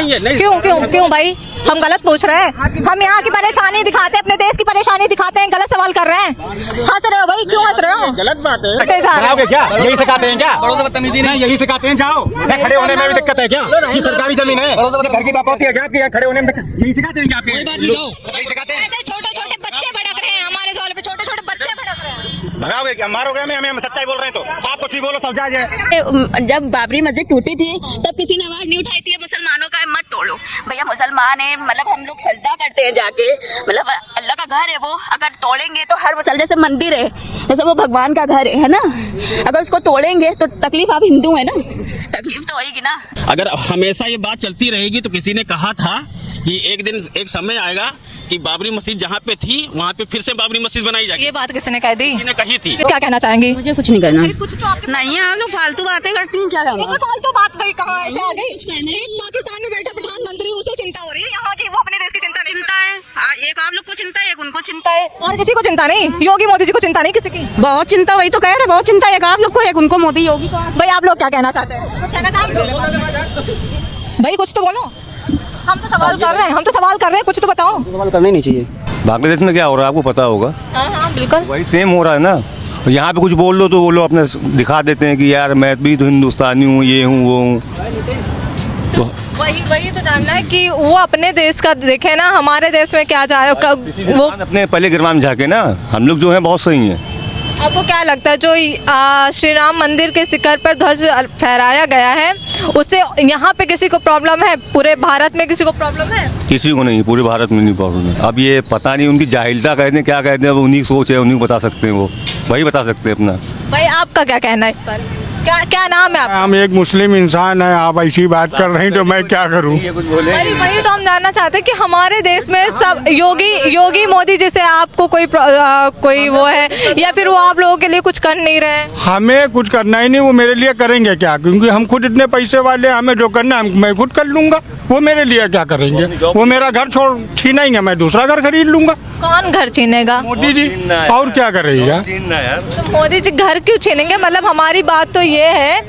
क्यों क्यों क्यों भाई, हम गलत पूछ रहे हैं? हम यहाँ की परेशानी दिखाते हैं, अपने देश की परेशानी दिखाते हैं, गलत सवाल कर रहे हैं। हंस रहे हो भाई, क्यों हंस रहे हो? गलत बात है। बताओगे क्या यही सिखाते हैं क्या? नहीं यही सिखाते हैं, जाओ। खड़े होने में भी दिक्कत है क्या? ये सरकारी जमीन है, घर की बात होती है क्या आपकी? यहाँ खड़े होने में यही सिखाते हैं क्या? यही सिखाते हैं। छोटे छोटे बच्चे भड़क रहे हैं हमारे सवाल पे, छोटे छोटे बच्चे भड़क रहे हैं। भगाओगे क्या? मारोगे हमें? हम सच्चाई बोल रहे हैं तो आप कुछ ही बोलो, सब जायज है। जब बाबरी मस्जिद टूटी थी तब किसी ने आवाज नहीं उठाई थी मुसलमानों का मत तोड़ो। भैया मुसलमान है, मतलब हम लोग सजदा करते हैं जाके, मतलब अल्लाह का घर है वो, अगर तोड़ेंगे तो हर मुसल जैसे मंदिर है, जैसे वो भगवान का घर है ना, अगर उसको तोड़ेंगे तो तकलीफ, आप हिंदू है ना, तकलीफ तो होगी ना। अगर हमेशा ये बात चलती रहेगी तो किसी ने कहा था कि एक दिन एक समय आएगा कि बाबरी मस्जिद जहाँ पे थी वहाँ पे फिर से बाबरी मस्जिद बनाई जाएगी। ये बात किसने कह दी? किसी ने कही थी। क्या कहना चाहेंगी? मुझे कुछ नहीं करना। कुछ तो आपके नहीं, आप लोग फालतू बातें करती हैं, क्या करना? इसमें फालतू बात भाई कहाँ ऐसे आ गई? एक पाकिस्तान में बैठा प्रधानमंत्री, उसे चिंता हो रही है यहाँ की, वो अपने देश की चिंता नहीं। चिंता है, एक आप लोग को चिंता है, एक उनको चिंता है, और किसी को चिंता नहीं? योगी मोदी जी को चिंता नहीं किसी की? बहुत चिंता। वही तो कह रहे, बहुत चिंता है, एक आप लोग को, एक उनको, मोदी योगी को। भाई आप लोग क्या कहना चाहते हैं? कुछ कहना चाहते भाई? कुछ तो बोलो, हम तो सवाल कर रहे हैं, हम तो सवाल कर रहे हैं, कुछ तो बताओ। सवाल करना ही नहीं चाहिए। बांग्लादेश में क्या हो रहा है आपको पता होगा? हाँ बिल्कुल वही सेम हो रहा है ना। तो यहाँ पे कुछ बोल दो तो वो लोग अपने दिखा देते हैं कि यार मैं भी तो हिंदुस्तानी हूँ, ये हूँ वो हूँ। तो वही तो जानना है कि वो अपने देश का देखे ना, हमारे देश में क्या जा रहा है वो अपने पहले गिरवान झाके ना, हम लोग जो है बहुत सही हैं। आपको क्या लगता है जो श्री राम मंदिर के शिखर पर ध्वज फहराया गया है, उससे यहाँ पे किसी को प्रॉब्लम है? पूरे भारत में किसी को प्रॉब्लम है? किसी को नहीं, पूरे भारत में नहीं प्रॉब्लम है। अब ये पता नहीं उनकी जाहिलता कहते हैं क्या कहते हैं, अब उन्हीं की सोच है, उन्हीं को बता सकते हैं, वो वही बता सकते हैं अपना। भाई आपका क्या कहना है इस पर? क्या नाम है आपका? हम एक मुस्लिम इंसान है, आप ऐसी बात कर रही हैं तो मैं क्या करूं? वही तो हम जानना चाहते हैं कि हमारे देश में सब योगी मोदी जैसे आपको कोई वो है, या फिर वो आप लोगों के लिए कुछ कर नहीं रहे? हमें कुछ करना ही नहीं, वो मेरे लिए करेंगे क्या? क्योंकि हम खुद इतने पैसे वाले, हमें जो करना है मैं खुद कर लूंगा, वो मेरे लिए क्या करेंगे? वो मेरा घर छोड़ छीनेंगे, मैं दूसरा घर खरीद लूंगा। कौन घर छीनेगा? मोदी जी। और क्या करेगा? तो मोदी जी घर क्यों छीनेंगे? मतलब हमारी बात तो ये है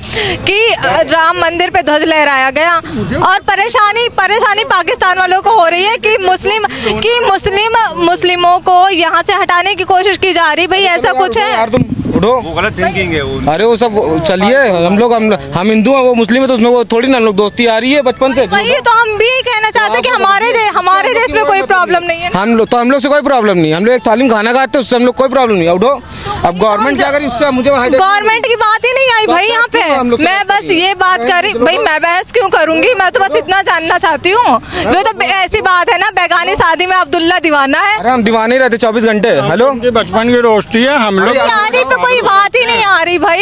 कि राम मंदिर पे ध्वज लहराया गया और परेशानी पाकिस्तान वालों को हो रही है कि मुस्लिमों को यहाँ से हटाने की कोशिश की जा रही। भाई ऐसा कुछ है? यार तुम उठो, वो गलत थिंकिंग है वो। अरे वो सब चलिए, हम हिंदू हैं, वो मुस्लिम है, तो उसमें वो थोड़ी ना लोग दोस्ती आ रही है बचपन से। वही तो हम भी कहना चाहते हैं कि हमारे देश में कोई प्रॉब्लम नहीं है। हम लोग से कोई प्रॉब्लम नहीं, हम लोग एक तालीम खाना खाते हैं, उससे हम लोग कोई प्रॉब्लम नहीं। उठो, अब गवर्नमेंट क्या करी उससे मुझे गवर्नमेंट की बात ही नहीं आई भाई यहाँ पे। मैं बस ये बात करी भाई, मैं बहस क्यों करूंगी? मैं तो बस इतना जानना चाहती हूँ। वो तो ऐसी बात है ना, बेगानी शादी में अब्दुल्ला दीवाना है। अरे हम दीवाने ही रहते 24 घंटे। हेलो, बचपन की दोस्ती है हम लोग। यारी पे कोई बात ही नहीं आ रही भाई,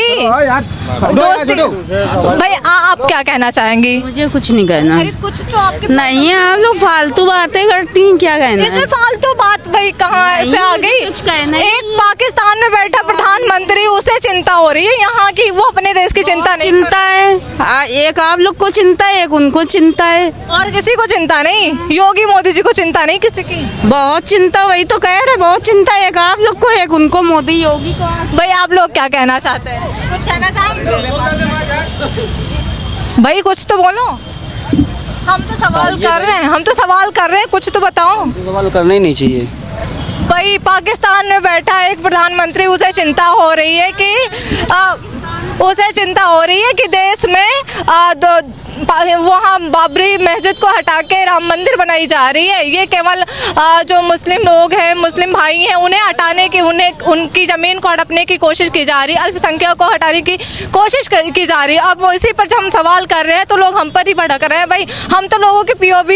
दोस्ती। भाई आप क्या कहना चाहेंगी? मुझे कुछ नहीं करना। कुछ तो आपके नहीं, आप लोग फालतू बातें करती हैं, क्या कहना? इसमें फालतू बात भाई कहाँ से आ गई? एक पाकिस्तान में बैठा प्रधानमंत्री, उसे चिंता हो रही है यहाँ की, वो अपने देश की चिंता नहीं। चिंता है, एक आप लोग को चिंता है, एक उनको चिंता है, और किसी को चिंता नहीं? योगी मोदी जी को चिंता नहीं किसी की? बहुत चिंता। वही तो कह रहे, बहुत चिंता है, एक आप लोग को, एक उनको, मोदी योगी को। भाई आप लोग क्या कहना चाहते हैं? कुछ कहना चाहेंगे भाई? कुछ तो बोलो, हम तो सवाल कर रहे हैं, कुछ तो बताओ। सवाल करना ही नहीं चाहिए। भाई पाकिस्तान में बैठा एक प्रधानमंत्री, उसे चिंता हो रही है कि देश में वहाँ बाबरी मस्जिद को हटा के राम मंदिर बनाई जा रही है। ये केवल जो मुस्लिम लोग हैं, मुस्लिम भाई हैं, उन्हें हटाने की, उनकी ज़मीन को हड़पने की कोशिश की जा रही है, अल्पसंख्यक को हटाने की कोशिश की जा रही है। अब इसी पर जब हम सवाल कर रहे हैं तो लोग हम पर ही भड़क रहे हैं। भाई हम तो लोगों के POV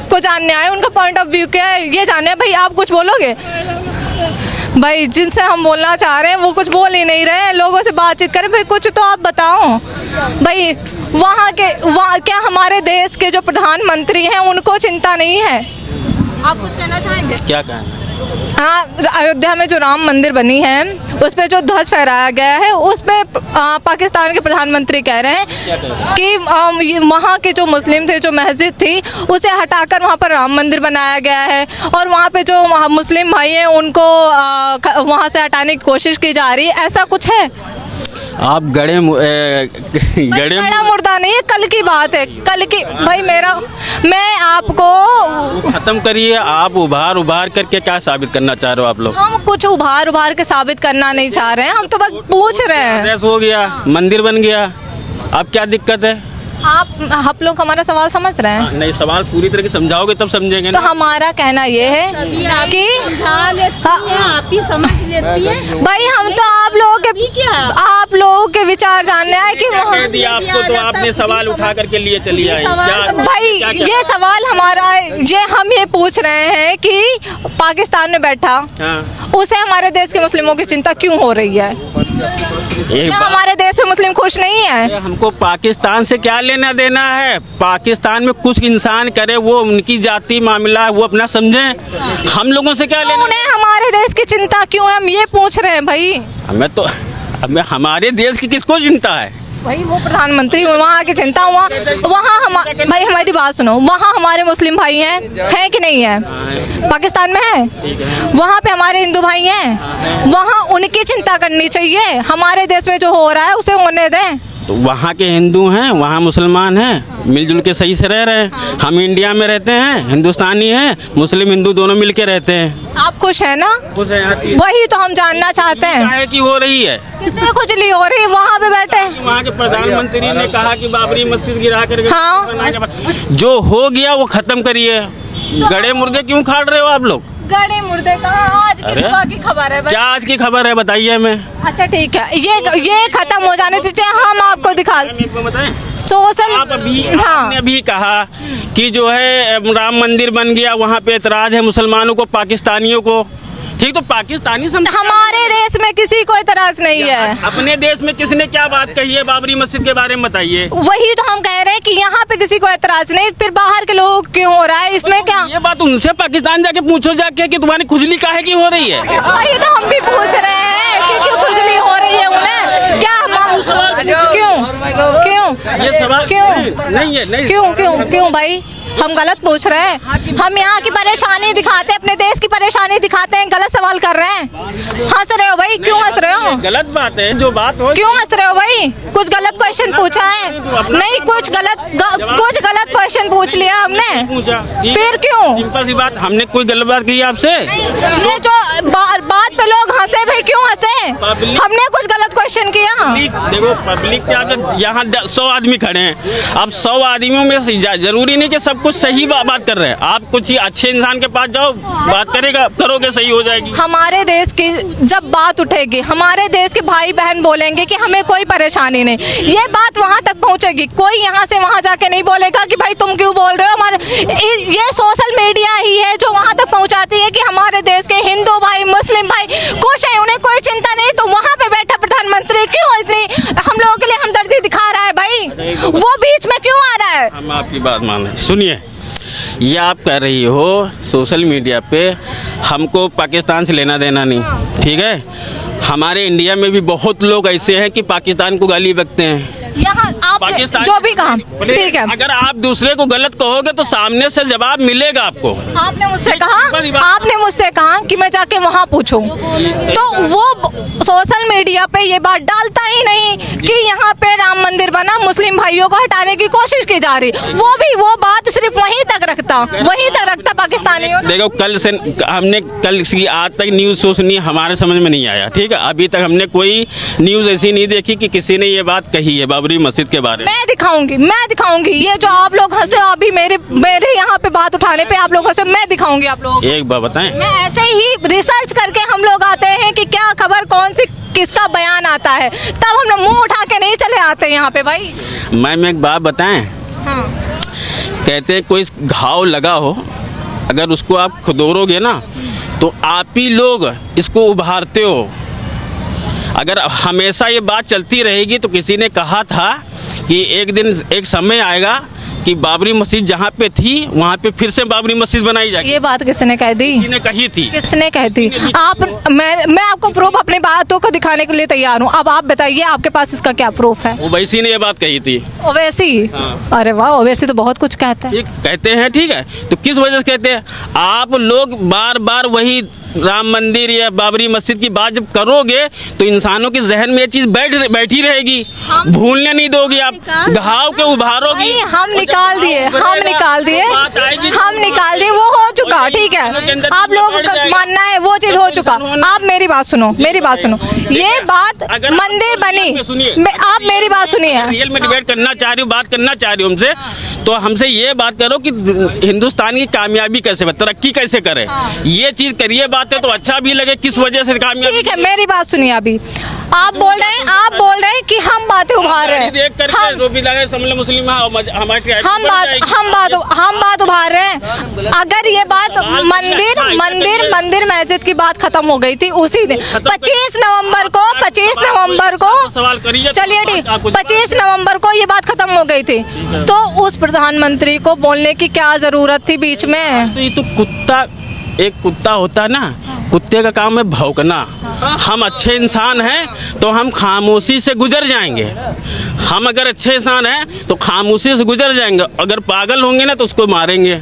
को जानने आए, उनका पॉइंट ऑफ व्यू क्या है ये जानने। भाई आप कुछ बोलोगे? भाई जिनसे हम बोलना चाह रहे हैं वो कुछ बोल ही नहीं रहे हैं, लोगों से बातचीत करें। भाई कुछ तो आप बताओ भाई, वहाँ क्या हमारे देश के जो प्रधानमंत्री हैं उनको चिंता नहीं है? आप कुछ कहना चाहेंगे? क्या कहना? हाँ, अयोध्या में जो राम मंदिर बनी है उस पे जो ध्वज फहराया गया है, उस पे पाकिस्तान के प्रधानमंत्री कह रहे हैं कि वहाँ के जो मुस्लिम थे, जो मस्जिद थी, उसे हटाकर वहाँ पर राम मंदिर बनाया गया है और वहाँ पे जो मुस्लिम भाई हैं उनको वहाँ से हटाने की कोशिश की जा रही है। ऐसा कुछ है? आप गड़े बड़ा मुर्दा नहीं है, कल की बात है, कल की भाई मेरा, मैं आपको खत्म करिए। आप उभार करके क्या साबित करना चाह रहे हो आप लोग? हम कुछ उभार के साबित करना नहीं चाह रहे हैं, हम तो बस पूछ रहे हैं। ड्रेस हो गया, मंदिर बन गया, अब क्या दिक्कत है? आप लोग हमारा सवाल समझ रहे हैं? नहीं, सवाल पूरी तरह से समझाओगे तब समझेंगे तो ना। हमारा कहना ये है कि आप ही समझ लेती है भाई हम तो आप लोगों के विचार जानने आए कि कह दिया आपको तो आपने सवाल उठा करके लिए चली आई। भाई ये सवाल हमारा, हम ये पूछ रहे हैं कि पाकिस्तान में बैठा उसे हमारे देश के मुस्लिमों की चिंता क्यों हो रही है? क्या हमारे देश में मुस्लिम खुश नहीं है? हमको पाकिस्तान से क्या लेना देना है? पाकिस्तान में कुछ इंसान करे, वो उनकी जाति मामला है, वो अपना समझे, हम लोगों से क्या लेना? उन्हें हमारे देश की चिंता क्यों है, हम ये पूछ रहे हैं भाई। हमें हमारे देश की किसको चिंता है? भाई वो प्रधानमंत्री वहाँ की चिंता, वहाँ भाई हमारी बात सुनो, वहाँ हमारे मुस्लिम भाई हैं कि नहीं है? पाकिस्तान में है, वहाँ पे हमारे हिंदू भाई हैं, वहाँ उनकी चिंता करनी चाहिए। हमारे देश में जो हो रहा है उसे होने दें। तो वहाँ के हिंदू हैं, वहाँ मुसलमान हैं, मिलजुल के सही से रह रहे हैं। हम इंडिया में रहते हैं, हिंदुस्तानी हैं, मुस्लिम हिंदू दोनों मिल के रहते हैं। आप खुश हैं ना? खुश हैं यार। वही तो हम जानना चाहते हैं। काहे की हो रही है? किससे खुजली हो रही है वहाँ पे बैठे? वहाँ के प्रधानमंत्री ने कहा कि बाबरी मस्जिद गिरा कर हाँ। जो हो गया वो खत्म करिए। गड़े मुर्दे क्यों खाड़ रहे हो आप लोग? गड़े मुर्दे कहाँ? आज की सुबह की खबर है भाई। क्या आज की खबर है बताइए हमें। अच्छा ठीक है, ये खत्म हो जाने दीजिए, हम आपको दिखा सोशल। आपने अभी कहा कि जो है राम मंदिर बन गया, वहाँ पे एतराज है मुसलमानों को, पाकिस्तानियों को। ठीक, तो पाकिस्तानी हमारे देश में किसी को एतराज नहीं है। अपने देश में किसने क्या बात कही है बाबरी मस्जिद के बारे में बताइए। वही तो हम कह रहे हैं कि यहाँ पे किसी को एतराज नहीं, फिर बाहर के लोग क्यों हो रहा है इसमें? क्या ये बात उनसे पाकिस्तान जाके पूछो जाके कि तुम्हारी खुजली काहे की हो रही है? वही तो हम भी पूछ रहे हैं कि क्यों खुजली हो रही है उन्हें? क्या क्यों ये सवाल क्यों नहीं है, नहीं। क्यों भाई हम गलत पूछ रहे हैं? हम यहाँ की परेशानी दिखाते हैं, अपने देश की परेशानी दिखाते हैं, गलत सवाल कर रहे हैं। हंस रहे हो भाई, क्यों हंस रहे हो? गलत बात है जो बात हो। क्यों हंस रहे हो भाई? कुछ गलत क्वेश्चन पूछा है? नहीं, कुछ गलत क्वेश्चन पूछ लिया हमने, पूछा फिर क्यों? सिंपल सी बात, हमने कोई गलत बात की आपसे? ये जो बात पे लोग हंसे भाई, क्यों हंसे? हमने कुछ गलत क्वेश्चन किया? देखो पब्लिक क्या, यहाँ 100 आदमी खड़े हैं, अब 100 आदमियों में जरूरी नहीं कि सब कुछ सही बात कर रहे हैं। आप कुछ ही अच्छे इंसान के पास जाओ, बात करोगे सही हो जाएगी। हमारे देश की जब बात उठेगी, हमारे देश के भाई बहन बोलेंगे कि हमें कोई परेशानी नहीं, ये बात वहाँ तक पहुँचेगी। कोई यहाँ से वहाँ जाके नहीं बोलेगा कि भाई तुम क्यों बोल रहे हो। ये सोशल मीडिया ही है जो वहाँ तक पहुँचाती है कि हमारे देश के हिंदू भाई मुस्लिम भाई खुश है, उन्हें कोई चिंता नहीं। तो वहाँ पे बैठा प्रधानमंत्री क्यों इतनी हम लोगों के लिए हमदर्दी दिखा रहा है भाई? वो बीच में क्यों आ रहा है? हम आपकी बात मान रहे, सुनिए, ये आप कह रही हो सोशल मीडिया पे हमको पाकिस्तान से लेना देना नहीं, ठीक है? हमारे इंडिया में भी बहुत लोग ऐसे हैं कि पाकिस्तान को गाली बकते हैं। यहाँ आपने जो भी कहा ठीक है, अगर आप दूसरे को गलत कहोगे तो सामने से जवाब मिलेगा आपको। आपने मुझसे कहा कि मैं जाके वहाँ पूछूं, तो वो सोशल मीडिया पे ये बात डालता ही नहीं कि यहाँ पे राम मंदिर बना, मुस्लिम भाइयों को हटाने की कोशिश की जा रही। वो बात सिर्फ वहीं तक रखता पाकिस्तानियों। देखो हमने कल से आज तक न्यूज़ सुनी, हमारे समझ में नहीं आया, ठीक है? अभी तक हमने कोई न्यूज़ ऐसी नहीं देखी कि किसी ने ये बात कही है बाबरी मस्जिद के बारे में। मैं दिखाऊंगी ये जो आप लोग हंसे अभी मेरे यहाँ पे बात उठाने पे आप लोग हंसे, मैं दिखाऊंगी आप लोग। एक बात बताएं, मैं ऐसे ही रिसर्च करके हम लोग आते हैं कि क्या खबर कौन सी किसका बयान आता है, तब हम लोग मुंह उठा के नहीं चले आते यहाँ पे भाई। मैम एक बात बताएं, हाँ। कहते हैं कोई घाव लगा हो, अगर उसको आप खुदोरोगे ना तो आप ही लोग इसको उभारते हो। अगर हमेशा ये बात चलती रहेगी तो किसी ने कहा था कि एक समय आएगा कि बाबरी मस्जिद जहाँ पे थी वहाँ पे फिर से बाबरी मस्जिद बनाई जाएगी। ये बात किसने कह दी? किसी ने कही थी। किसने कही थी? मैं आपको प्रूफ अपनी बातों को दिखाने के लिए तैयार हूँ। अब आप बताइए आपके पास इसका क्या प्रूफ है? ओवैसी ने ये बात कही थी। ओवैसी? हाँ। अरे वाह, ओवैसी तो बहुत कुछ कहते हैं। कहते हैं, ठीक है, तो किस वजह से कहते हैं? आप लोग बार बार वही राम मंदिर या बाबरी मस्जिद की बात जब करोगे तो इंसानों के जहन में ये चीज बैठी रहेगी, भूलने नहीं दोगी आप, घाव के उभारोगी। भाई हम निकाल दिए वो हो चुका, ठीक है। आप लोगों का मानना है वो चीज हो चुका। आप मेरी बात सुनो, ये बात मंदिर बनी, आप मेरी बात सुनिए। रियल में डिबेट करना चाह रही हूँ, बात करना चाह रही हूँ हमसे, तो हमसे ये बात करो कि हिंदुस्तान की कामयाबी कैसे, तरक्की कैसे करे, ये चीज करिए बात है तो अच्छा भी लगे, किस वजह से कामयाबी। ठीक है, मेरी बात सुनिए। अभी आप बोल रहे हैं कि हम बातें उभार रहे हैं, हम बात उभार रहे हैं। अगर ये बात मंदिर मस्जिद की बात खत्म हो गई थी उसी दिन 25 नवंबर को सवाल करिए, चलिए ठीक, 25 नवंबर को ये बात खत्म हो गई थी, तो उस प्रधानमंत्री को बोलने की क्या जरूरत थी बीच में? तो ये तो एक कुत्ता होता है ना, कुत्ते का काम है भौंकना। हम अच्छे इंसान हैं तो हम खामोशी से गुजर जाएंगे, हम अगर अच्छे इंसान हैं तो खामोशी से गुजर जाएंगे, अगर पागल होंगे ना तो उसको मारेंगे।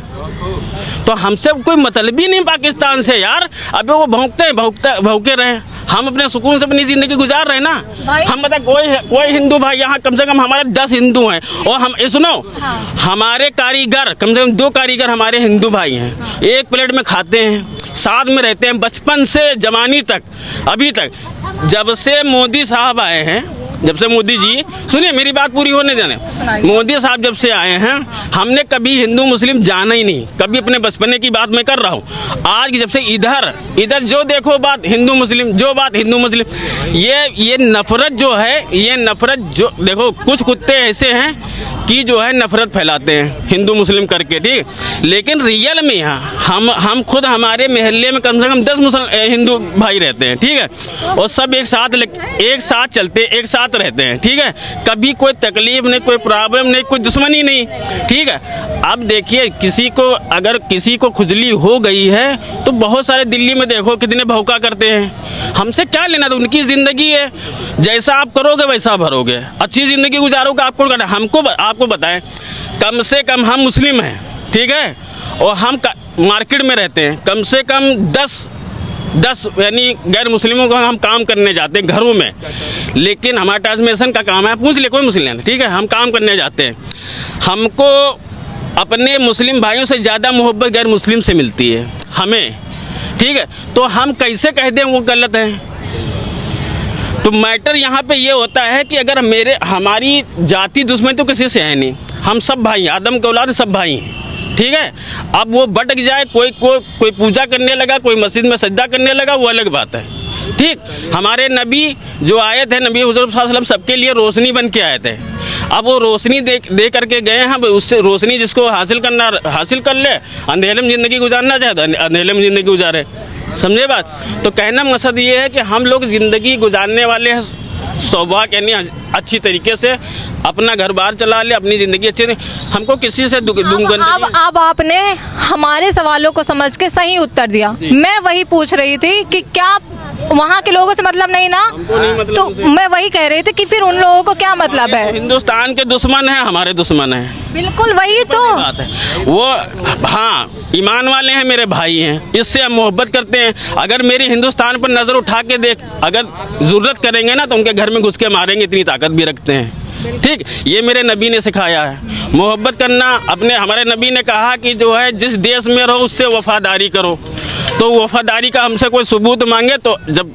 तो हमसे कोई मतलब ही नहीं पाकिस्तान से यार। अबे वो भौंके रहे, हम अपने सुकून से अपनी जिंदगी गुजार रहे हैं ना। हम बता कोई हिंदू भाई यहाँ कम से कम हमारे 10 हिंदू हैं, और हम सुनो, हमारे कारीगर कम से कम 2 कारीगर हमारे हिंदू भाई हैं, एक प्लेट में खाते हैं, साथ में रहते हैं बचपन से जवानी तक, अभी तक। जब से मोदी साहब आए हैं, जब से मोदी जी, सुनिए मेरी बात पूरी होने देने, मोदी साहब जब से आए हैं हमने कभी हिंदू मुस्लिम जाना ही नहीं, कभी अपने बचपने की बात मैं कर रहा हूँ। आज जब से इधर जो देखो बात हिंदू मुस्लिम, जो बात हिंदू मुस्लिम, ये नफरत जो है, ये नफरत जो देखो, कुछ कुत्ते ऐसे हैं कि जो है नफरत फैलाते हैं हिंदू मुस्लिम करके, ठीक। लेकिन रियल में यहाँ हम खुद हमारे मोहल्ले में कम से कम 10 हिंदू भाई रहते हैं, ठीक है, और सब एक साथ चलते, एक साथ रहते हैं, ठीक है। कभी कोई तकलीफ नहीं, कोई प्रॉब्लम नहीं, कोई दुश्मनी नहीं, ठीक है। अब देखिए अगर किसी को खुजली हो गई है तो बहुत सारे दिल्ली में देखो कितने भौंका करते हैं, हमसे क्या लेना, तो उनकी जिंदगी है, जैसा आप करोगे वैसा भरोगे, अच्छी जिंदगी गुजारोगे, आपको करना। आपको बताएं, कम से कम हम मुस्लिम हैं, ठीक है, और हम मार्केट में रहते हैं, कम से कम 10 यानी गैर मुस्लिमों को हम काम करने जाते हैं घरों में, लेकिन हमारा ट्रांसमिशन का काम है, पूछ ले कोई मुस्लिम, ठीक है, हम काम करने जाते हैं, हमको अपने मुस्लिम भाइयों से ज़्यादा मोहब्बत गैर मुस्लिम से मिलती है हमें, ठीक है। तो हम कैसे कह दें वो गलत है? तो मैटर यहाँ पे ये होता है कि अगर हमारी जाति दुश्मन तो किसी से है नहीं, हम सब भाई, आदम के औलाद सब भाई हैं, ठीक है। अब वो भटक जाए, कोई पूजा करने लगा, कोई मस्जिद में सजदा करने लगा, वो अलग बात है, ठीक। हमारे नबी जो आए थे, नबी हुज़ूर सल्लल्लाहु अलैहि वसल्लम सबके लिए रोशनी बन के आए थे। अब वो रोशनी दे करके गए हैं, उससे रोशनी जिसको हासिल कर ले, अंधेरे में ज़िंदगी गुजारना चाहे तो अंधेरे में ज़िंदगी गुजारे, समझे बात। तो कहना मकसद ये है कि हम लोग ज़िंदगी गुजारने वाले हैं, सौभाग्य यानी अच्छी तरीके से अपना घर बार चला ले, अपनी ज़िंदगी अच्छी, हमको किसी से अब आपने हमारे सवालों को समझ के सही उत्तर दिया। मैं वही पूछ रही थी कि क्या वहाँ के लोगों से मतलब नहीं ना, तो मैं वही कह रही थी कि फिर उन लोगों को क्या मतलब है? हिंदुस्तान के दुश्मन है, हमारे दुश्मन है, बिल्कुल वही तो बात है वो। हाँ, ईमान वाले हैं, मेरे भाई हैं, इससे हम मोहब्बत करते हैं। अगर मेरी हिंदुस्तान पर नज़र उठा के देख, अगर ज़रूरत करेंगे ना तो उनके घर में घुस के मारेंगे, इतनी ताकत भी रखते हैं, ठीक। ये मेरे नबी ने सिखाया है मोहब्बत करना। हमारे नबी ने कहा कि जो है जिस देश में रहो उससे वफादारी करो, तो वफादारी का हमसे कोई सबूत मांगे तो जब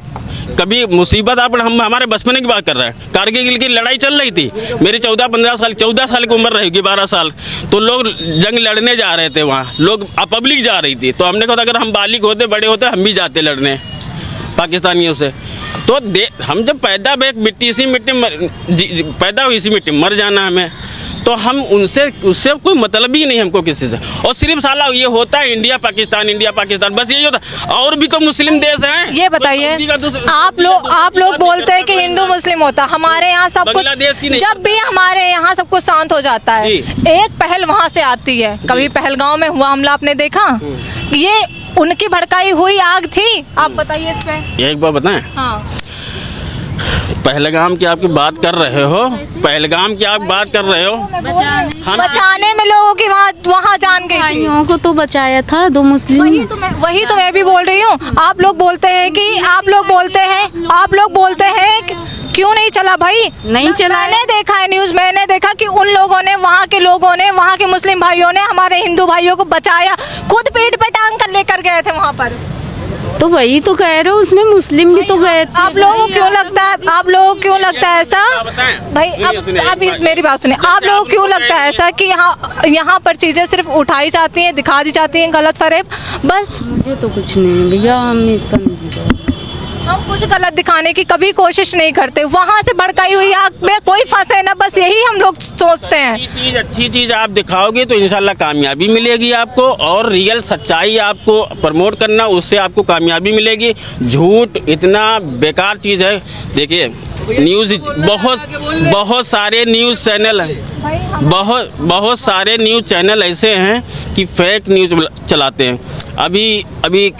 कभी मुसीबत हम हमारे बचपन की बात कर रहे हैं, कारगिल की लड़ाई चल रही थी, मेरी 14 साल की उम्र रहेगी, 12 साल, तो लोग जंग लड़ने जा रहे थे, वहाँ लोग पब्लिक जा रही थी, तो हमने कहा अगर हम बालिग होते, बड़े होते, हम भी जाते लड़ने पाकिस्तानियों से। तो हम जब पैदा हुई इसी मिट्टी मर जाना हमें, तो हम उससे कोई मतलब ही नहीं हमको किसी से। और सिर्फ साला ये होता है इंडिया पाकिस्तान बस यही होता है, और भी तो मुस्लिम देश हैं। ये बताइए, आप लोग बोलते हैं कि हिंदू मुस्लिम होता, हमारे यहाँ सब कुछ, जब भी हमारे यहाँ सब कुछ शांत हो जाता है, एक पहल वहाँ से आती है। कभी पहलगांव में हुआ हमला आपने देखा? ये उनकी भड़काई हुई आग थी। आप बताइए इस पे एक बार बताएं। हाँ। पहलगाम की आपकी बात कर रहे हो, पहलगाम की आप बात कर रहे हो। बचाने में लोगों की वहाँ जान गई थी। भाइयों को तो बचाया था, दो मुस्लिम। वही तो मैं भी बोल रही हूँ। आप लोग बोलते हैं कि आप लोग बोलते हैं क्यों नहीं चला भाई? नहीं चला। मैंने देखा है न्यूज़, मैंने देखा कि उन लोगों ने, वहाँ के लोगों ने, वहाँ के मुस्लिम भाइयों ने हमारे हिंदू भाइयों को बचाया, खुद पीठ पे टांग कर लेकर गए थे वहाँ पर। तो वही तो कह रहे हो, उसमें मुस्लिम भी तो गए थे। आप लोगों को क्यों लगता है ऐसा भाई? अब मेरी बात सुनिए, आप लोगों को क्यों लगता है ऐसा कि यहाँ पर चीजें सिर्फ उठाई जाती हैं, दिखा दी जाती हैं गलत फरेब बस? मुझे तो कुछ नहीं भैया, हम इसका नहीं जीता। हम कुछ गलत दिखाने की कभी कोशिश नहीं करते। वहाँ से भड़काई हुई आग में कोई फंसे ना, बस यही हम लोग सोचते हैं। अच्छी चीज आप दिखाओगे तो इंशाल्लाह कामयाबी मिलेगी आपको, और रियल सच्चाई आपको प्रमोट करना, उससे आपको कामयाबी मिलेगी। झूठ इतना बेकार चीज है। देखिए न्यूज़ बहुत सारे न्यूज़ चैनल हैं, बहुत सारे न्यूज़ चैनल ऐसे हैं कि फेक न्यूज़ चलाते हैं। अभी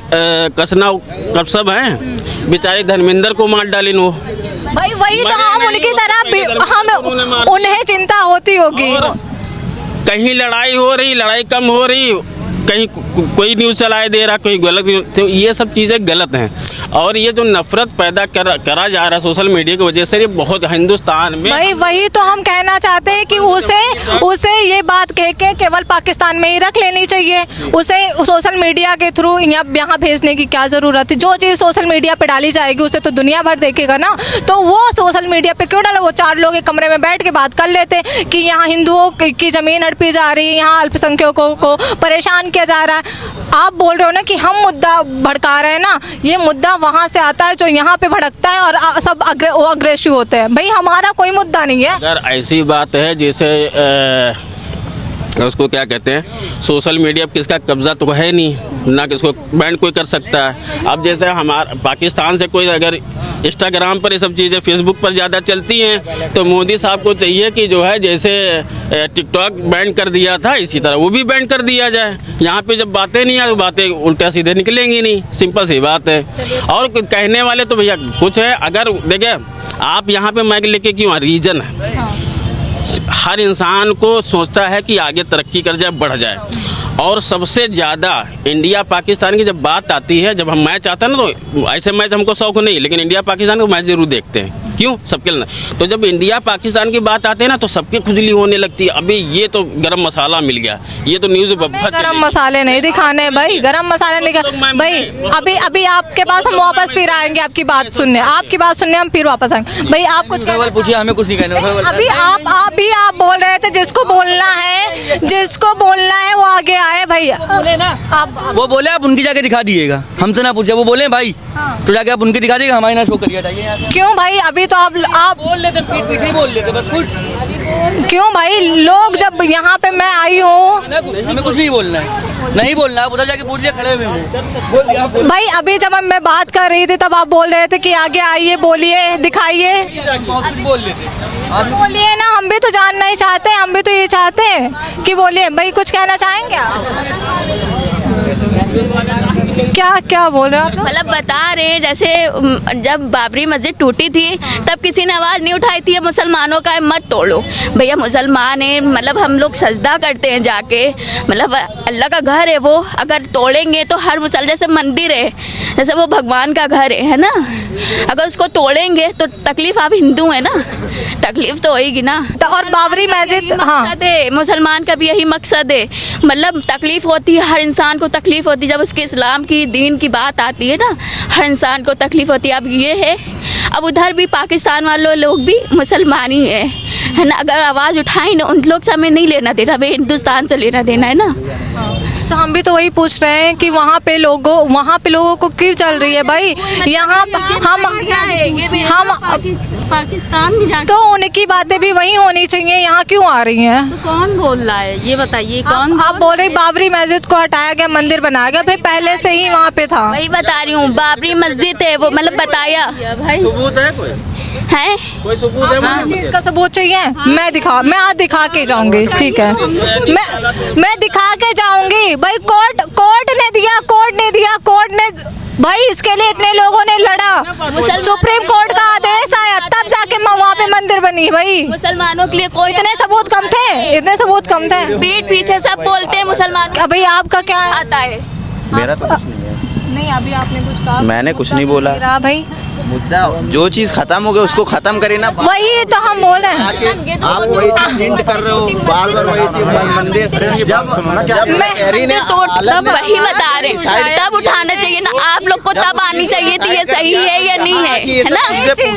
कसना कब हैं बेचारे धर्मेंद्र को मार डाले वो भाई। वही तो हम उनकी तरह हम उन्हें चिंता होती होगी। कहीं लड़ाई हो रही, लड़ाई कम हो रही, कहीं कोई न्यूज़ चलाए दे रहा, कोई गलत। तो ये सब चीज़ें गलत हैं, और ये जो नफरत पैदा करा जा रहा है सोशल मीडिया की वजह से, ये बहुत हिंदुस्तान में भाई वही तो हम कहना चाहते हैं कि उसे ये बात कह के केवल पाकिस्तान में ही रख लेनी चाहिए। उसे सोशल मीडिया के थ्रू यहाँ भेजने की क्या ज़रूरत है? जो चीज़ सोशल मीडिया पे डाली जाएगी उसे तो दुनिया भर देखेगा ना, तो वो सोशल मीडिया पे क्यों डाला? वो 4 लोग एक कमरे में बैठ के बात कर लेते कि यहाँ हिंदुओं की ज़मीन हड़पी जा रही है, यहाँ अल्पसंख्यकों को परेशान किया जा रहा है। आप बोल रहे हो ना कि हम मुद्दा भड़का रहे हैं ना, ये मुद्दा वहाँ से आता है जो यहाँ पे भड़कता है और सब अग्रेसिव होते हैं। भाई हमारा कोई मुद्दा नहीं है। अगर ऐसी बात है जैसे उसको क्या कहते हैं, सोशल मीडिया पर किसका कब्जा तो है नहीं ना, किसको बैन कोई कर सकता है। अब जैसे हमारा पाकिस्तान से कोई अगर इंस्टाग्राम पर ये सब चीज़ें फेसबुक पर ज़्यादा चलती हैं, तो मोदी साहब को चाहिए कि जो है जैसे टिकटॉक बैन कर दिया था, इसी तरह वो भी बैन कर दिया जाए। यहाँ पे जब बातें नहीं आए, बातें उल्टा सीधे निकलेंगी नहीं, सिंपल सी बात है। और कहने वाले तो भैया कुछ है। अगर देखे आप यहाँ पे माइक लेके क्यों, रीजन है, हर इंसान को सोचता है कि आगे तरक्की कर जाए, बढ़ जाए। और सबसे ज़्यादा इंडिया पाकिस्तान की जब बात आती है, जब हम मैच आता है ना, तो ऐसे मैच हमको शौक नहीं, लेकिन इंडिया पाकिस्तान का मैच जरूर देखते हैं। क्यों? सबके लिए। तो जब इंडिया पाकिस्तान की बात आती है ना, तो सबकी खुजली होने लगती है। अभी ये तो गरम मसाला मिल गया, ये तो न्यूज़ गरम मसाले नहीं दिखाने भाई, गरम मसाले नहीं भाई। अभी आपके पास हम वापस फिर आएंगे आपकी बात सुनने, हम फिर वापस आएंगे। भाई आप कुछ पूछिए, हमें कुछ नहीं कहना। अभी आप बोल रहे थे, जिसको बोलना है वो आगे आए भैया। बोले ना आप, वो बोले आप उनकी जाके दिखा दिएगा, हमसे ना पूछे। वो बोले भाई तो जाके आप उनकी दिखा दिएगा, हमारी ना शो करिए। क्यों भाई? अभी तो आप बोल लेते, पीठ पीछे बोल लेते बस कुछ। क्यों भाई? लोग जब यहाँ पे मैं आई हूँ, हमें कुछ नहीं बोलना है, नहीं बोलना। आप उधर जाके पूछ लिया, खड़े हुए बोल दिया भाई। अभी जब मैं बात कर रही थी तब आप बोल रहे थे कि आगे आइए, बोलिए, दिखाइए। बोल लेते, बोलिए ना, हम भी तो जानना ही चाहते हैं, हम भी तो ये चाहते हैं कि बोलिए। भाई कुछ कहना चाहेंगे आप? क्या बोल रहे हो आप? मतलब बता रहे हैं, जैसे जब बाबरी मस्जिद टूटी थी तब किसी ने आवाज़ नहीं उठाई थी मुसलमानों का मत तोड़ो। भैया मुसलमान है, मतलब हम लोग सजदा करते हैं जाके, मतलब अल्लाह का घर है वो। अगर तोड़ेंगे तो हर मुसल, जैसे मंदिर है, जैसे वो भगवान का घर है ना, अगर उसको तोड़ेंगे तो तकलीफ, आप हिंदू है ना, तकलीफ तो होगी ना। तो और बाबरी मस्जिद, हाँ, मुसलमान का भी यही मकसद है, मतलब तकलीफ होती है, हर इंसान को तकलीफ होती है जब उसके इस्लाम की, दीन की बात आती है ना, हर इंसान को तकलीफ होती है। अब ये है, अब उधर भी पाकिस्तान वाले लोग भी मुसलमान ही है ना, अगर आवाज़ उठाई ना, उन लोग से हमें नहीं लेना देना, हमें हिंदुस्तान से लेना देना है ना। तो हम भी तो वही पूछ रहे हैं कि वहाँ पे लोगों को क्यों चल रही है भाई? यहाँ हम पाकिस्तान में जाके तो उनकी बातें भी वही होनी चाहिए, यहाँ क्यों आ रही हैं? तो कौन बोल रहा है ये बताइए? कौन? आप बोल रहे बाबरी मस्जिद को हटाया गया, मंदिर बनाया गया, भाई पहले से ही वहाँ पे था। वही बता रही हूँ, बाबरी मस्जिद है वो, मतलब बताया भाई। सबूत है कोई? है कोई सबूत है? हाँ, चीज का सबूत चाहिए? मैं आज दिखा के जाऊंगी, ठीक है, मैं दिखा के जाऊंगी। दी भाई, कोर्ट ने दिया, कोर्ट ने भाई, इसके लिए इतने लोगों ने लड़ा, सुप्रीम कोर्ट का आदेश आया तब जाके वहाँ पे मंदिर बनी भाई। मुसलमानों के लिए कोई इतने सबूत कम थे, पीठ पीछे सब बोलते हैं मुसलमान। भाई आपका क्या आता है? मेरा तो कुछ नहीं है। नहीं, अभी आपने कुछ कहा, मैंने कुछ नहीं बोला भाई। मुद्दा जो चीज खत्म हो गया उसको खत्म करी ना। वही तो हम बोल रहे हैं। आप वही चीज हिंट कर रहे हो, बार बार वही चीज। मंदिर जब तब वही बता रहे, तब उठाना चाहिए ना आप लोग को, तब आनी चाहिए थी। ये सही है या नहीं है ना?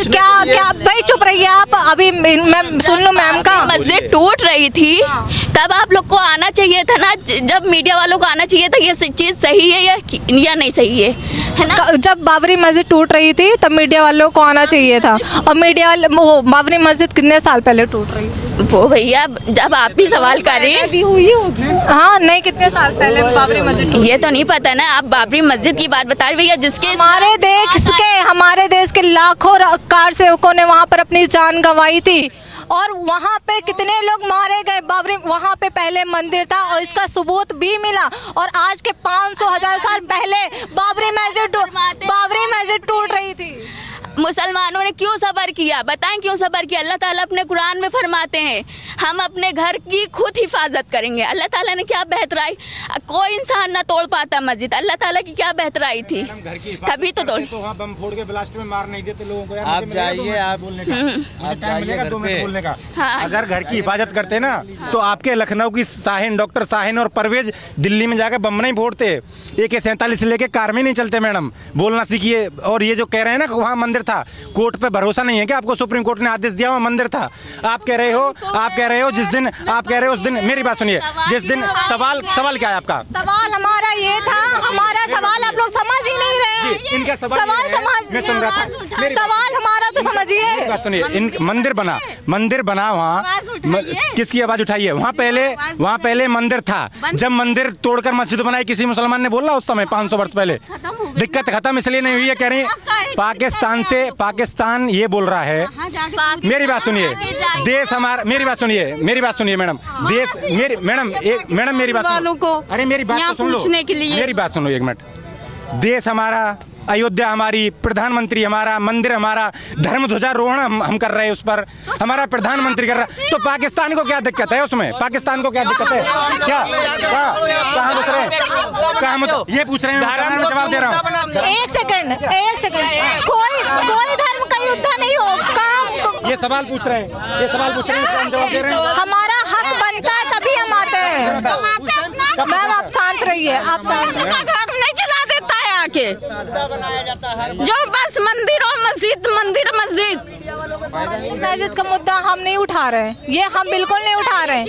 क्या भाई चुप रहिए आप, अभी मैं सुन लूं मैम का। मस्जिद टूट रही थी तब आप लोग को आना चाहिए था ना, जब मीडिया वालों को आना चाहिए था ये चीज सही है या नहीं सही है ना? जब बाबरी मस्जिद टूट रही थी तब मीडिया वालों को आना चाहिए था, और वो बाबरी मस्जिद कितने साल पहले टूट रही थी? वो भैया जब आप भी सवाल करें भी हुई होगी। हाँ, नहीं, कितने साल पहले बाबरी मस्जिद ये तो नहीं पता ना, आप बाबरी मस्जिद की बात बता रहे भैया, जिसके हमारे देश के लाखों कार सेवकों ने वहाँ पर अपनी जान गंवाई थी, और वहाँ पे कितने लोग मारे गए। बाबरी वहाँ पे पहले मंदिर था और इसका सबूत भी मिला, और आज के 500,000 साल पहले बाबरी मस्जिद टूट रही थी। मुसलमानों ने क्यों सबर किया? बताएं क्यों सबर किया? अल्लाह ताला अपने कुरान में फरमाते हैं हम अपने घर की खुद हिफाजत करेंगे। अल्लाह ताला ने क्या बेहतराई, कोई इंसान ना तोड़ पाता मस्जिद, अल्लाह ताला की क्या बेहतराई थी, तभी तो तोड़। बम फोड़ के ब्लास्ट में मार नहीं देते लोगों को। आप जाइए, आप बोलने का हाँ। अगर घर की हिफाजत करते ना तो आपके लखनऊ की डॉक्टर शाहीन और परवेज दिल्ली में जाकर बम नहीं फोड़ते, AK-47 लेके कार में नहीं चलते। मैडम बोलना सीखिए। और ये जो कह रहे हैं ना वहाँ मंदिर था, कोर्ट पे भरोसा नहीं है क्या आपको? सुप्रीम कोर्ट ने आदेश दिया, वहाँ मंदिर था। आप कह रहे हो जिस दिन आप कह रहे हो उस दिन, मेरी बात सुनिए, जिस दिन सवाल क्या है आपका? सवाल हमारा ये था, हमारा सवाल आप लोग समझ ही नहीं रहे। इनका सवाल मैं सुन रहा था, सवाल हमारा तो समझिए। बात सुनिए, इन मंदिर बना वहाँ, किसकी आवाज उठाई है? वहाँ पहले मंदिर था। जब मंदिर तोड़कर मस्जिद बनाई किसी मुसलमान ने बोला उस समय 500 वर्ष पहले? दिक्कत खत्म इसलिए नहीं हुई है, कह रही पाकिस्तान ये बोल रहा है। मेरी बात सुनिए, देश हमारा, मेरी बात सुनिए मैडम, देश मैडम मेरी बात सुनो। अरे मेरी बात तो सुन लो, मेरी बात सुनो 1 मिनट। देश हमारा, अयोध्या हमारी, प्रधानमंत्री हमारा, मंदिर हमारा, धर्म ध्वजारोहण हम कर रहे हैं उस पर, हमारा प्रधानमंत्री कर रहा है, तो पाकिस्तान को क्या दिक्कत है उसमें? पाकिस्तान को क्या दिक्कत है? क्या कहाँ पूछ रहे हैं? ये पूछ रहे हैं, जवाब दे रहा हूँ। एक सेकंड, कोई धर्म का युद्ध नहीं हो। ये सवाल पूछ रहे हैं, हम जवाब दे रहे हैं। हमारा हक बनता है तभी हम आते हैं। मैम आप शांत रहिए, आप शांत रहिए। हक नहीं चला देता है आके, जो बस मंदिर और मस्जिद मस्जिद का मुद्दा हम नहीं उठा रहे हैं, ये हम बिल्कुल नहीं उठा रहे हैं।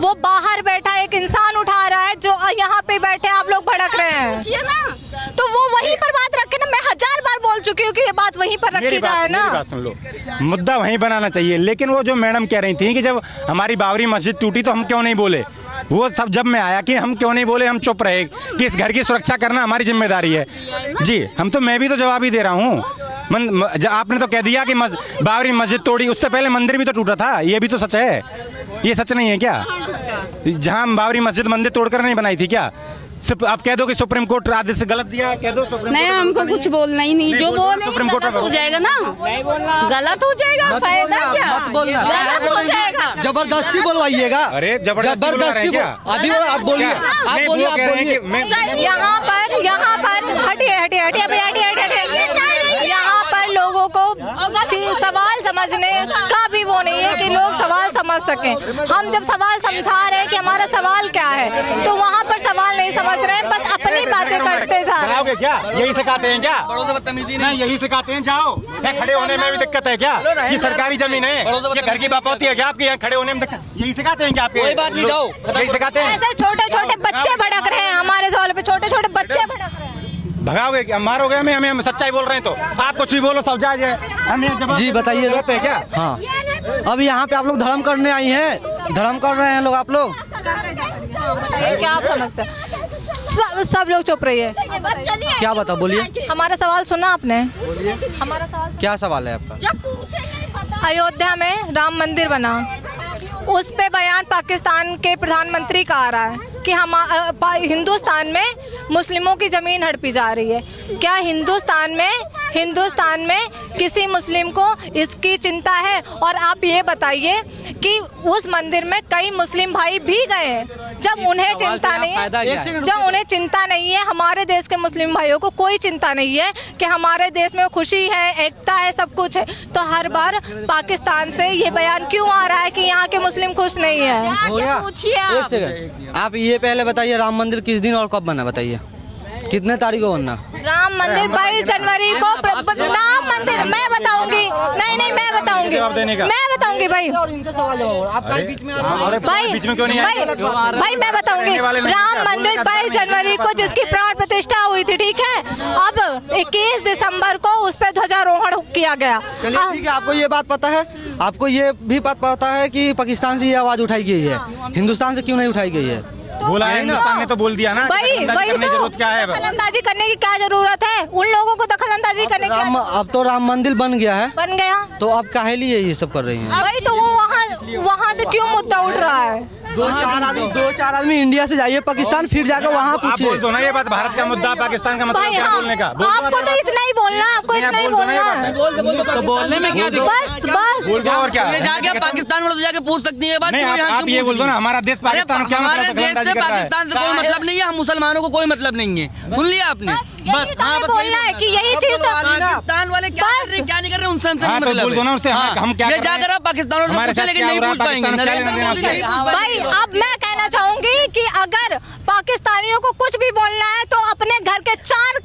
वो बाहर बैठा एक इंसान उठा रहा है, जो यहाँ पे बैठे आप लोग भड़क रहे हैं, तो वो वहीं पर बात रखे ना। मैं 1000 बार बोल चुकी हूँ कि ये बात वहीं पर रखी जाए ना। मेरी बात सुन लो, मुद्दा वहीं बनाना चाहिए। लेकिन वो जो मैडम कह रही थी कि जब हमारी बाबरी मस्जिद टूटी तो हम क्यों नहीं बोले, वो सब जब मैं आया कि हम क्यों नहीं बोले, हम चुप रहे कि इस घर की सुरक्षा करना हमारी जिम्मेदारी है जी। मैं भी तो जवाब ही दे रहा हूँ। आपने तो कह दिया कि बाबरी मस्जिद तोड़ी, उससे पहले मंदिर भी तो टूटा था, ये भी तो सच है। ये सच नहीं है क्या? जहाँ बाबरी मस्जिद मंदिर तोड़कर नहीं बनाई थी क्या? आप कह दो कि सुप्रीम कोर्ट आदेश से गलत दिया, कह दो सुप्रीम नहीं, हमको कुछ बोलना ही नहीं, जो बोले सुप्रीम कोर्ट गलत हो जाएगा ना, गलत हो जाएगा, फायदा क्या? मत बोलना, गलत हो जाएगा। जबरदस्ती बोलवाइएगा। अरे जबरदस्ती अभी आप बोलिए, यहाँ पर हटिए। यहाँ पर लोगों को सवाल समझने का भी वो नहीं है कि लोग सवाल समझ सकें। हम जब सवाल समझा रहे हैं कि हमारा सवाल क्या है, तो वहाँ पर सवाल नहीं समझ रहे हैं, बस अपनी बातें करते जा रहे हैं। क्या यही सिखाते हैं क्या? बड़ों से बदतमीजी नहीं, यही सिखाते हैं। जाओ, खड़े होने में भी दिक्कत है क्या? ये सरकारी जमीन है, ये घर की बापौती है क्या आपके? यहाँ खड़े होने में दिक्कत, यही सिखाते हैं क्या आपके? कोई बात नहीं, जाओ, यही सिखाते हैं। ऐसे छोटे बच्चे भड़क रहे हैं हमारे सवाल पे, छोटे बच्चे भड़क रहे हैं। भगाओगे, मारोगे हमें सच्चाई बोल रहे हैं तो आप कुछ भी बोलो, सब जायज है। हम जी बताइए, गलत है क्या? हाँ, अब यहाँ पे आप लोग धर्म करने आई हैं, धर्म कर रहे हैं लोग, आप लोग क्या आप समझते हैं? सब लोग चुप रहिए। क्या बता, बोलिए। हमारा सवाल सुना आपने? हमारा सवाल क्या सवाल है आपका? अयोध्या में राम मंदिर बना, उस पे बयान पाकिस्तान के प्रधानमंत्री का आ रहा है, कि हम हिंदुस्तान में मुस्लिमों की ज़मीन हड़पी जा रही है। क्या हिंदुस्तान में किसी मुस्लिम को इसकी चिंता है? और आप ये बताइए कि उस मंदिर में कई मुस्लिम भाई भी गए हैं जब उन्हें चिंता नहीं है। हमारे देश के मुस्लिम भाइयों को कोई चिंता नहीं है कि हमारे देश में खुशी है, एकता है, सब कुछ है, तो हर बार पाकिस्तान से ये बयान क्यों आ रहा है कि यहाँ के मुस्लिम खुश नहीं है? पूछिए आप ये पहले बताइए, राम मंदिर किस दिन और कब बना, बताइए कितने तारीख को बनना? राम मंदिर 22 जनवरी को राम मंदिर, मैं बताऊंगी। नहीं, मैं बताऊंगी भाई। भाई मैं बताऊंगी। राम मंदिर 22 जनवरी को जिसकी प्राण प्रतिष्ठा हुई थी, ठीक है, अब 21 दिसंबर को उस पर ध्वजारोहण किया गया। चलिए ठीक है, आपको ये बात पता है, आपको ये भी पता है कि पाकिस्तान से ये आवाज उठाई गई है, हिंदुस्तान से क्यों नहीं उठाई गई है? बोला है, हिंदुस्तान ने तो बोल दिया ना। वही तो, जरूरत क्या है? दखलंदाजी करने की क्या जरूरत है? उन लोगों को दखलंदाजी करने की अब तो राम मंदिर बन गया, तो अब काहे लिए ये सब कर रही हैं? भाई तो वो वहाँ से क्यों मुद्दा उठ रहा है? दो चार आदमी इंडिया से जाइए पाकिस्तान, फिर जाकर वहाँ पूछिए। बोल दो ना, ये बात भारत का मुद्दा, पाकिस्तान का मतलब क्या बोलने का? आपको तो इतना ही बोलना, आपको इतना ही बोलना। तो बोलने में क्या बस बोल दो, और क्या? ये जाके पाकिस्तान वालों से जाके पूछ सकती है बात। आप ये बोल दो ना, हमारा देश पाकिस्तान क्या हमारे देश से पाकिस्तान से कोई मतलब नहीं है, हम मुसलमानों को कोई मतलब नहीं है। सुन लिया आपने? बस हाँ, बोलना है कि यही चीज तो पाकिस्तान वाले क्या कर रहे हैं, क्या नहीं कर रहे, उनसे हमसे नहीं मतलब। बोल दो ना उनसे, हम क्या जाकर आप पाकिस्तान वालों से पूछे, लेकिन नहीं पूछ पाएंगे। भाई अब मैं कहना चाहूंगी कि अगर पाकिस्तानियों को कुछ भी बोलना है तो अपने घर के चार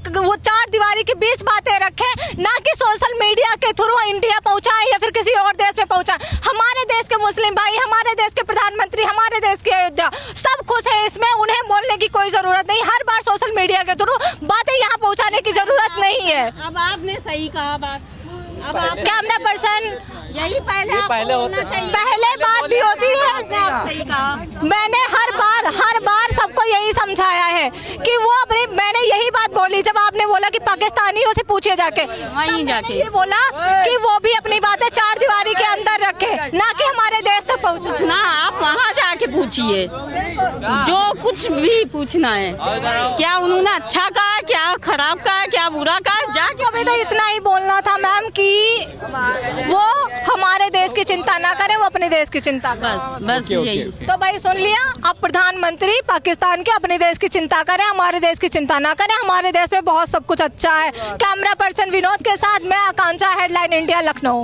दीवारी के बीच बातें रखें, ना कि सोशल मीडिया के थ्रू इंडिया पहुंचाएं या फिर किसी और देश में पहुंचाएं। हमारे देश के मुस्लिम भाई, हमारे देश के प्रधानमंत्री, हमारे देश की अयोध्या, सब खुश है इसमें, उन्हें बोलने की कोई जरूरत नहीं। हर बार सोशल मीडिया के थ्रू बातें यहाँ पहुँचाने की जरूरत नहीं है। अब आपने सही कहा बात। अब आप कैमरा पर्सन यही पहले होना चाहिए। पहले बात भी होती है। मैंने हर बार सबको यही समझाया है कि वो मैंने यही बात बोली जब आपने बोला कि पाकिस्तानियों से पूछिए जाके, वहीं जाके ये बोला कि वो भी अपनी बातें चार दीवारी के अंदर रखे, ना कि हमारे देश तक पहुँचे। ना, आप वहाँ जाके पूछिए जो कुछ भी पूछना है, क्या उन्होंने अच्छा कहा, क्या खराब कहा, क्या बुरा कहा, जाके। अभी तो इतना ही बोलना था मैम कि वो हमारे देश की चिंता ना करें, वो अपने देश की चिंता करें। बस यही। तो भाई सुन लिया, अब प्रधानमंत्री पाकिस्तान के अपने देश की चिंता करें, हमारे देश की चिंता ना करें। हमारे देश में बहुत सब कुछ अच्छा है। कैमरा पर्सन विनोद के साथ मैं आकांक्षा, हेडलाइन इंडिया, लखनऊ।